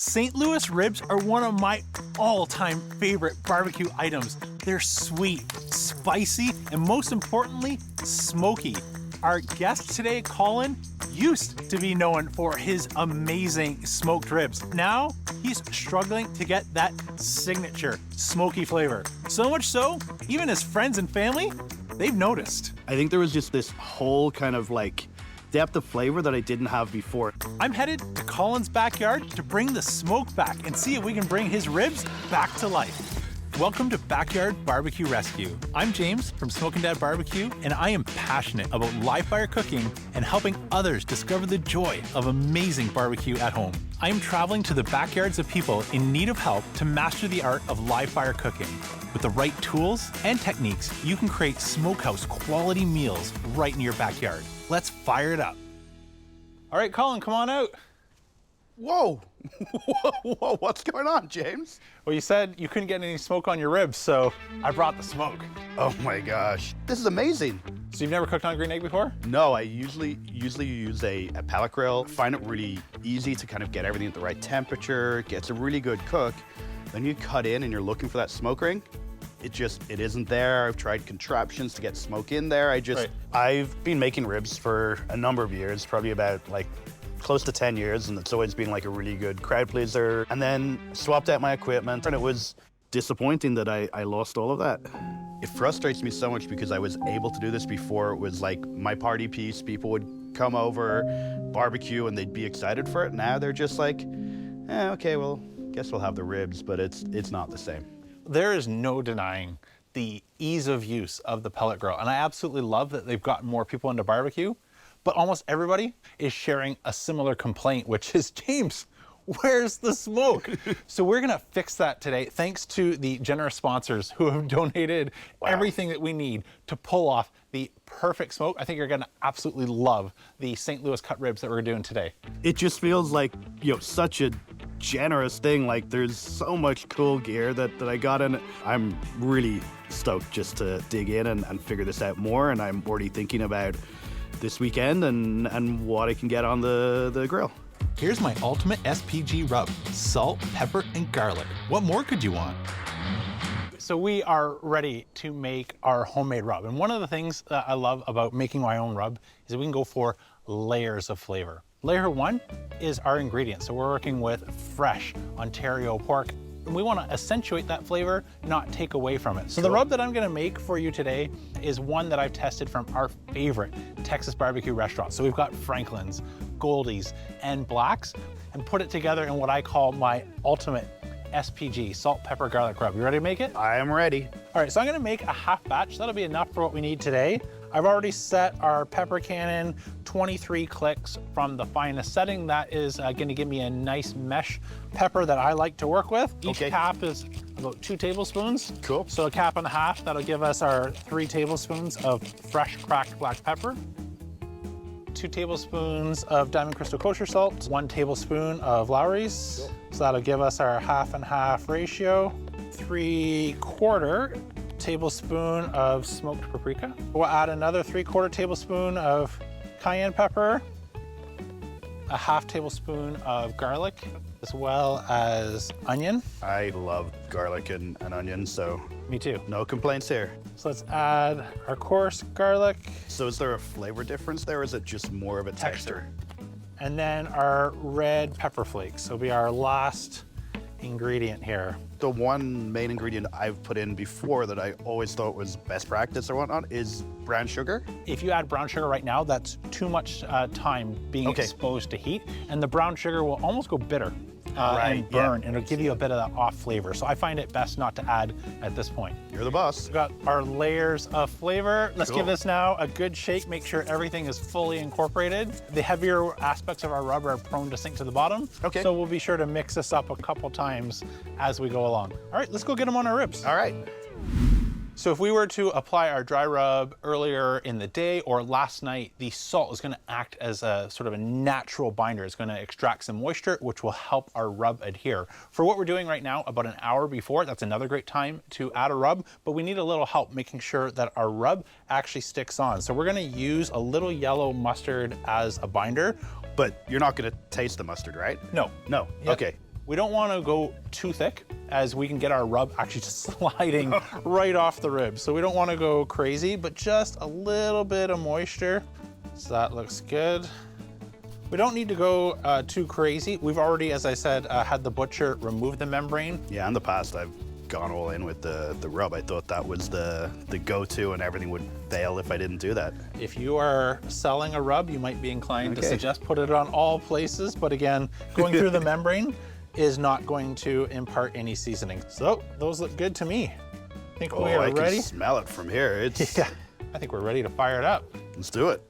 St. Louis ribs are one of my all-time favorite barbecue items. They're sweet, spicy, and most importantly, smoky. Our guest today, Colin, used to be known for his amazing smoked ribs. Now, he's struggling to get that signature smoky flavor. So much so, even his friends and family, they've noticed. I think there was just this whole kind of like depth of flavor that I didn't have before. I'm headed to Colin's backyard to bring the smoke back and see if we can bring his ribs back to life. Welcome to Backyard Barbecue Rescue. I'm James from Smokin' Dad Barbecue, and I am passionate about live fire cooking and helping others discover the joy of amazing barbecue at home. I am traveling to the backyards of people in need of help to master the art of live fire cooking. With the right tools and techniques, you can create smokehouse quality meals right in your backyard. Let's fire it up. All right, Colin, come on out. Whoa, whoa, what's going on, James? Well, you said you couldn't get any smoke on your ribs, so I brought the smoke. Oh my gosh, this is amazing. So you've never cooked on a green egg before? No, I usually use a pellet grill. I find it really easy to kind of get everything at the right temperature, gets a really good cook. Then you cut in and you're looking for that smoke ring. It isn't there. I've tried contraptions to get smoke in there. I've been making ribs for a number of years, probably about like close to 10 years, and it's always been like a really good crowd pleaser. And then swapped out my equipment, and it was disappointing that I lost all of that. It frustrates me so much because I was able to do this before. It was like my party piece. People would come over, barbecue, and they'd be excited for it. Now they're just like, okay, well, guess we'll have the ribs, but it's not the same. There is no denying the ease of use of the pellet grill, and I absolutely love that they've gotten more people into barbecue, but almost everybody is sharing a similar complaint, which is, James, where's the smoke? So we're gonna fix that today, thanks to the generous sponsors who have donated everything that we need to pull off the perfect smoke. I think you're gonna absolutely love the St. Louis cut ribs that we're doing today. It just feels like, such a generous thing. Like, there's so much cool gear that I got in it. I'm really stoked just to dig in and figure this out more, and I'm already thinking about this weekend and what I can get on the grill. Here's my ultimate SPG rub: salt, pepper, and garlic. What more could you want? So we are ready to make our homemade rub. And one of the things that I love about making my own rub is that we can go for layers of flavor. Layer one is our ingredients. So we're working with fresh Ontario pork. And we want to accentuate that flavor, not take away from it. So the rub that I'm gonna make for you today is one that I've tested from our favorite Texas barbecue restaurants. So we've got Franklin's, Goldie's, and Black's, and put it together in what I call my ultimate SPG, salt, pepper, garlic rub. You ready to make it? I am ready. All right, so I'm gonna make a half batch. That'll be enough for what we need today. I've already set our pepper cannon 23 clicks from the finest setting. That is gonna give me a nice mesh pepper that I like to work with. Each cap is about 2 tablespoons. Cool. So a cap and a half, that'll give us our 3 tablespoons of fresh cracked black pepper. 2 tablespoons of diamond crystal kosher salt, 1 tablespoon of Lowry's. Cool. So that'll give us our half and half ratio. 3/4 tablespoon of smoked paprika. We'll add another 3/4 tablespoon of cayenne pepper, a half tablespoon of garlic, as well as onion. I love garlic and onion, so Me too. no complaints here. So let's add our coarse garlic. So is there a flavor difference there, or is it just more of a texture? And then our red pepper flakes will be our last ingredient here. The one main ingredient I've put in before that I always thought was best practice or whatnot is brown sugar. If you add brown sugar right now, that's too much time being exposed to heat, and the brown sugar will almost go bitter and burn, and it'll give you a bit of that off flavor. So I find it best not to add at this point. You're the boss. We've got our layers of flavor. Let's give this now a good shake, make sure everything is fully incorporated. The heavier aspects of our rub are prone to sink to the bottom. Okay. So we'll be sure to mix this up a couple times as we go along. All right, let's go get them on our ribs. All right. So if we were to apply our dry rub earlier in the day or last night, the salt is gonna act as a sort of a natural binder. It's gonna extract some moisture, which will help our rub adhere. For what we're doing right now, about an hour before, that's another great time to add a rub, but we need a little help making sure that our rub actually sticks on. So we're gonna use a little yellow mustard as a binder. But you're not gonna taste the mustard, right? No. No, Yep. okay. We don't want to go too thick, as we can get our rub actually just sliding right off the ribs. So we don't want to go crazy, but just a little bit of moisture. So that looks good. We don't need to go too crazy. We've already, as I said, had the butcher remove the membrane. Yeah, in the past I've gone all in with the rub. I thought that was the go-to and everything would fail if I didn't do that. If you are selling a rub, you might be inclined to suggest put it on all places, but again, going through the membrane is not going to impart any seasoning. So those look good to me. I think we are ready. I can smell it from here. It's... Yeah, I think we're ready to fire it up. Let's do it.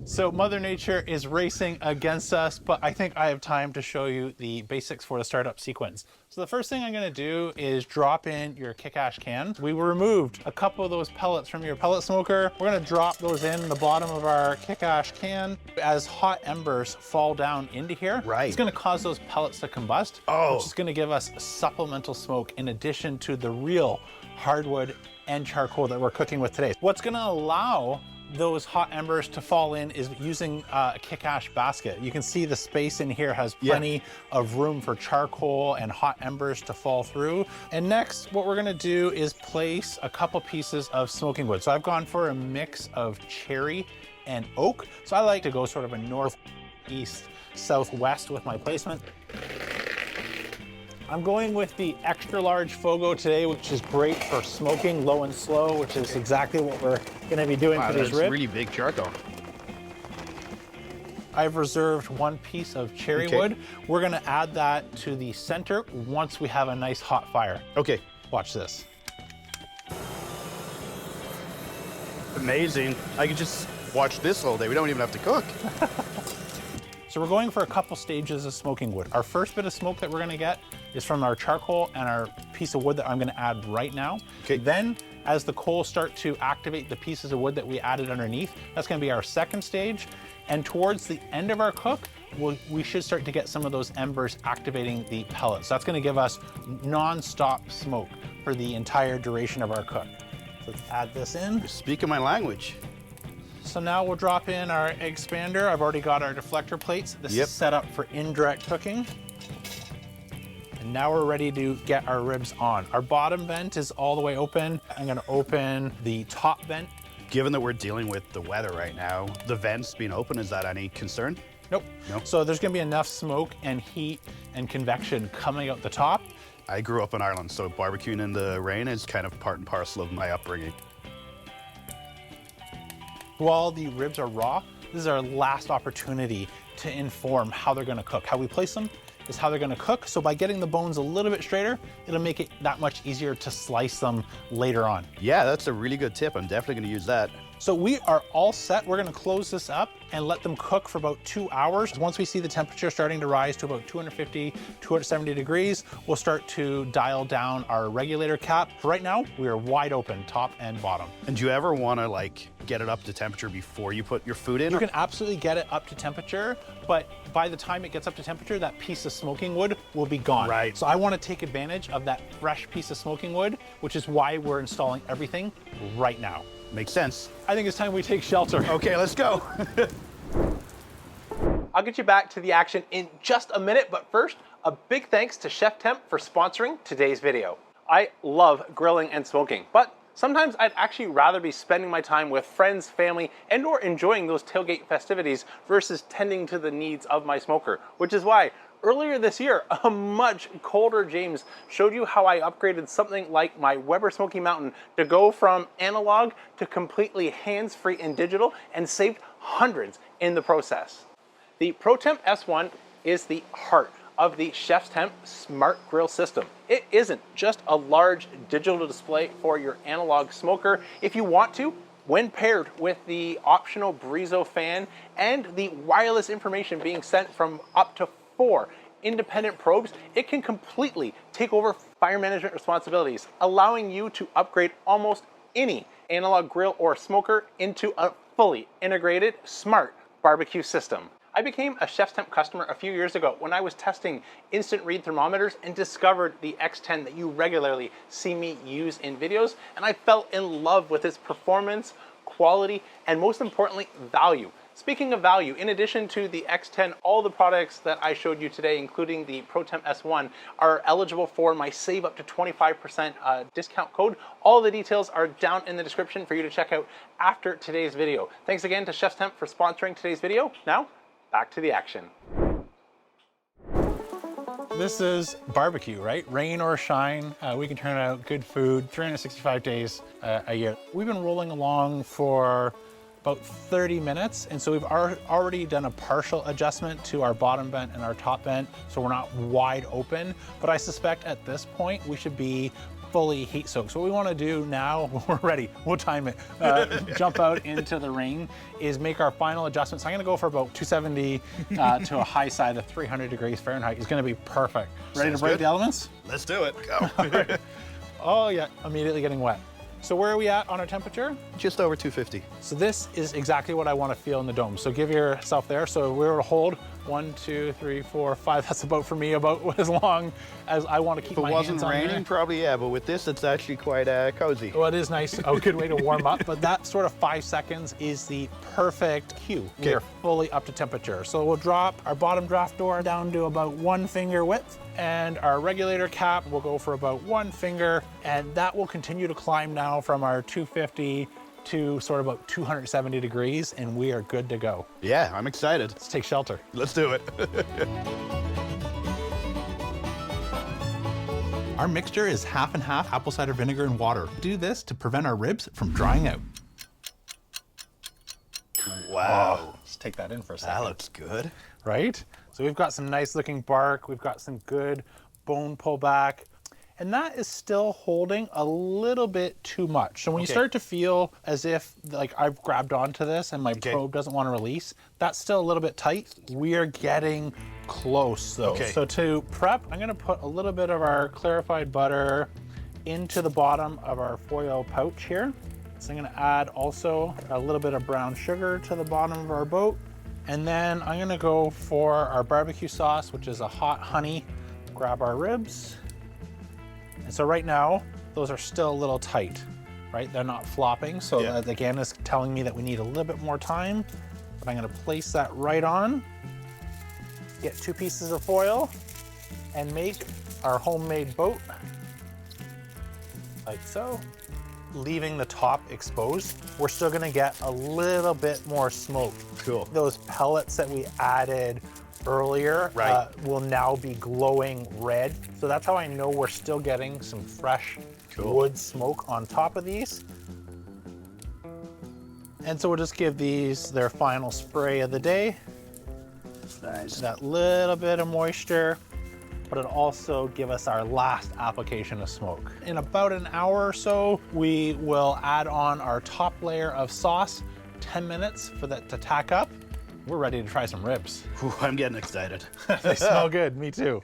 So Mother Nature is racing against us, but I think I have time to show you the basics for the startup sequence. So the first thing I'm gonna do is drop in your kick-ash can. We removed a couple of those pellets from your pellet smoker. We're gonna drop those in the bottom of our kick-ash can. As hot embers fall down into here, it's gonna cause those pellets to combust, which is gonna give us supplemental smoke in addition to the real hardwood and charcoal that we're cooking with today. What's gonna allow those hot embers to fall in is using a kick-ash basket. You can see the space in here has plenty of room for charcoal and hot embers to fall through. And next, what we're gonna do is place a couple pieces of smoking wood. So I've gone for a mix of cherry and oak. So I like to go sort of a north, east, southwest with my placement. I'm going with the extra large Fogo today, which is great for smoking low and slow, which is exactly what we're gonna be doing for these ribs. That's really big charcoal. I've reserved one piece of cherry wood. We're gonna add that to the center once we have a nice hot fire. Okay. Watch this. Amazing. I could just watch this all day. We don't even have to cook. So we're going for a couple stages of smoking wood. Our first bit of smoke that we're gonna get is from our charcoal and our piece of wood that I'm gonna add right now. Then, as the coals start to activate the pieces of wood that we added underneath, that's gonna be our second stage. And towards the end of our cook, we should start to get some of those embers activating the pellets. So that's gonna give us non-stop smoke for the entire duration of our cook. So let's add this in. You're speaking my language. So now we'll drop in our expander. I've already got our deflector plates. This is set up for indirect cooking. And now we're ready to get our ribs on. Our bottom vent is all the way open. I'm gonna open the top vent. Given that we're dealing with the weather right now, the vents being open, is that any concern? Nope. So there's gonna be enough smoke and heat and convection coming out the top. I grew up in Ireland, so barbecuing in the rain is kind of part and parcel of my upbringing. While the ribs are raw, this is our last opportunity to inform how they're gonna cook. How we place them is how they're gonna cook. So by getting the bones a little bit straighter, it'll make it that much easier to slice them later on. Yeah, that's a really good tip. I'm definitely gonna use that. So we are all set. We're gonna close this up and let them cook for about 2 hours. Once we see the temperature starting to rise to about 250, 270 degrees, we'll start to dial down our regulator cap. Right now, we are wide open, top and bottom. And do you ever wanna like get it up to temperature before you put your food in? You can absolutely get it up to temperature, but by the time it gets up to temperature, that piece of smoking wood will be gone. Right. So I wanna take advantage of that fresh piece of smoking wood, which is why we're installing everything right now. Makes sense. I think it's time we take shelter. Okay, let's go. I'll get you back to the action in just a minute, but first, a big thanks to ChefsTemp for sponsoring today's video. I love grilling and smoking, but sometimes I'd actually rather be spending my time with friends, family, and or enjoying those tailgate festivities versus tending to the needs of my smoker, which is why earlier this year, a much colder James showed you how I upgraded something like my Weber Smoky Mountain to go from analog to completely hands-free and digital, and saved hundreds in the process. The ProTemp S1 is the heart of the ChefsTemp Smart Grill system. It isn't just a large digital display for your analog smoker. If you want to, when paired with the optional Brizo fan and the wireless information being sent from up to 4 independent probes, it can completely take over fire management responsibilities, allowing you to upgrade almost any analog grill or smoker into a fully integrated smart barbecue system. I became a ChefsTemp customer a few years ago when I was testing instant read thermometers and discovered the X10 that you regularly see me use in videos, and I fell in love with its performance, quality, and most importantly, value. Speaking of value, in addition to the X10, all the products that I showed you today, including the ProTemp S1, are eligible for my save up to 25% discount code. All the details are down in the description for you to check out after today's video. Thanks again to ChefsTemp for sponsoring today's video. Now, back to the action. This is barbecue, right? Rain or shine, we can turn out good food 365 days a year. We've been rolling along for about 30 minutes, and so we've already done a partial adjustment to our bottom vent and our top vent, so we're not wide open, but I suspect at this point we should be fully heat soaked. So what we want to do now, when we're ready, we'll time it, jump out into the rain, is make our final adjustments. I'm going to go for about 270 to a high side of 300 degrees Fahrenheit. It's going to be perfect. Ready to break the elements? Let's do it. Go. Oh yeah, immediately getting wet. So where are we at on our temperature? Just over 250. So this is exactly what I want to feel in the dome. So give yourself there. So we were to hold 1, 2, 3, 4, 5. That's about for me about as long as I want to keep my hands on. If it wasn't raining, probably yeah. But with this, it's actually quite cozy. Well, it is nice. A good way to warm up. But that sort of 5 seconds is the perfect cue. We are fully up to temperature. So we'll drop our bottom draft door down to about 1 finger width. And our regulator cap will go for about 1 finger. And that will continue to climb now from our 250 to sort of about 270 degrees, and we are good to go. Yeah, I'm excited. Let's take shelter. Let's do it. Our mixture is half and half apple cider vinegar and water. Do this to prevent our ribs from drying out. Wow. Oh, let's take that in for a second. That looks good. Right? So we've got some nice looking bark. We've got some good bone pullback. And that is still holding a little bit too much. So when you start to feel as if like I've grabbed onto this and my probe doesn't want to release, that's still a little bit tight. We are getting close though. So to prep, I'm gonna put a little bit of our clarified butter into the bottom of our foil pouch here. So I'm gonna add also a little bit of brown sugar to the bottom of our boat. And then I'm gonna go for our barbecue sauce, which is a hot honey. Grab our ribs. And so right now, those are still a little tight, right? They're not flopping. So that again is telling me that we need a little bit more time. But I'm gonna place that right on, get 2 pieces of foil, and make our homemade boat, like so. Leaving the top exposed, we're still gonna get a little bit more smoke. Cool. Those pellets that we added earlier will now be glowing red. So that's how I know we're still getting some fresh wood smoke on top of these. And so we'll just give these their final spray of the day. Nice. That little bit of moisture, but it'll also give us our last application of smoke. In about an hour or so, we will add on our top layer of sauce, 10 minutes for that to tack up. We're ready to try some ribs. Whew, I'm getting excited. They smell good, me too.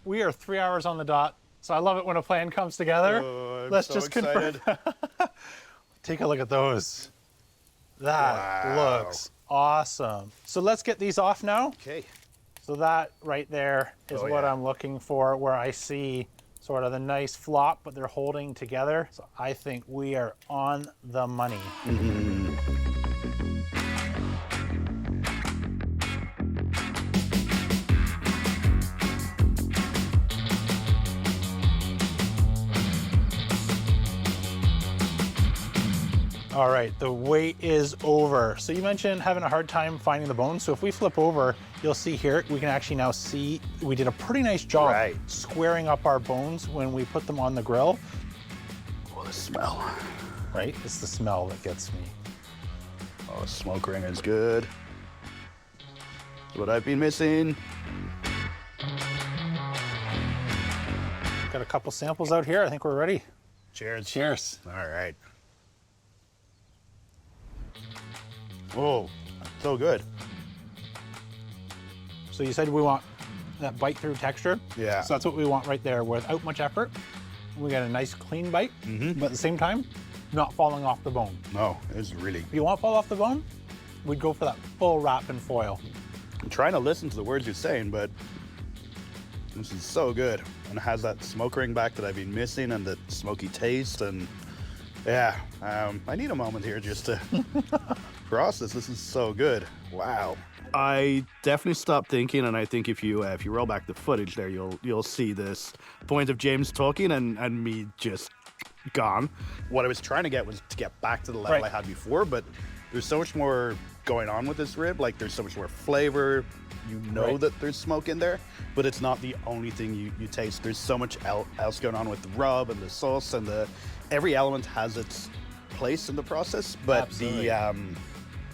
We are 3 hours on the dot, so I love it when a plan comes together. Oh, I'm Let's so just excited. Take a look at those. That looks awesome. So let's get these off now. Okay. So that right there is what I'm looking for, where I see sort of the nice flop, but they're holding together. So I think we are on the money. All right, the wait is over. So you mentioned having a hard time finding the bones. So if we flip over, you'll see here, we can actually now see we did a pretty nice job squaring up our bones when we put them on the grill. Oh, the smell. Right, it's the smell that gets me. Oh, the smoke ring is good. That's what I've been missing. Got a couple samples out here. I think we're ready. Cheers. Cheers. All right. Oh, so good. So you said we want that bite through texture. Yeah. So that's what we want right there without much effort. We got a nice clean bite, but at the same time, not falling off the bone. No, it's really. If you want to fall off the bone, we'd go for that full wrap in foil. I'm trying to listen to the words you're saying, but this is so good. And it has that smoke ring back that I've been missing and the smoky taste. And yeah, I need a moment here just to process. This is so good. Wow. I definitely stopped thinking, and I think if you roll back the footage there, you'll see this point of James talking and me just gone. What I was trying to get was to get back to the level I had before, but there's so much more going on with this rib. Like, there's so much more flavor. You know that there's smoke in there, but it's not the only thing you taste. There's so much else going on with the rub and the sauce, and every element has its place in the process. But Absolutely.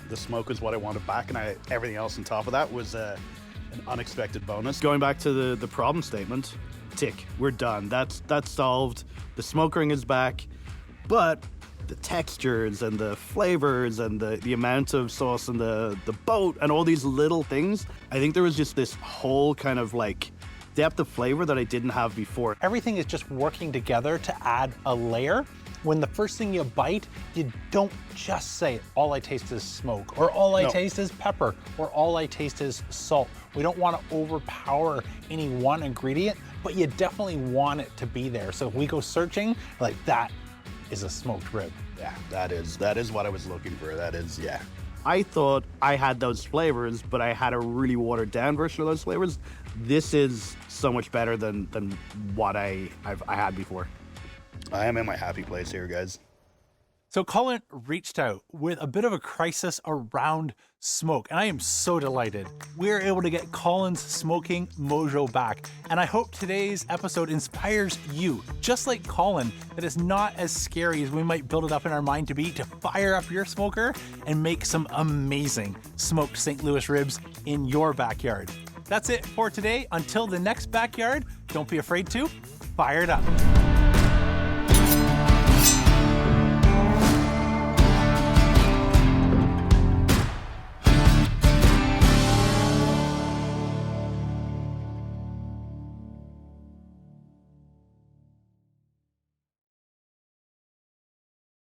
the smoke was what I wanted back, and everything else on top of that was an unexpected bonus. Going back to the problem statement, tick, we're done. That's solved. The smoke ring is back, but the textures and the flavors and the amount of sauce and the boat and all these little things, I think there was just this whole kind of like depth of flavor that I didn't have before. Everything is just working together to add a layer. When the first thing you bite, you don't just say, all I taste is smoke, or all I taste is pepper, or all I taste is salt. We don't want to overpower any one ingredient, but you definitely want it to be there. So if we go searching, like, that is a smoked rib. Yeah, that is what I was looking for. That is, yeah. I thought I had those flavors, but I had a really watered down version of those flavors. This is so much better than what I had before. I am in my happy place here, guys. So Colin reached out with a bit of a crisis around smoke, and I am so delighted we are able to get Colin's smoking mojo back. And I hope today's episode inspires you, just like Colin, that it's not as scary as we might build it up in our mind to be, to fire up your smoker and make some amazing smoked St. Louis ribs in your backyard. That's it for today. Until the next backyard, don't be afraid to fire it up.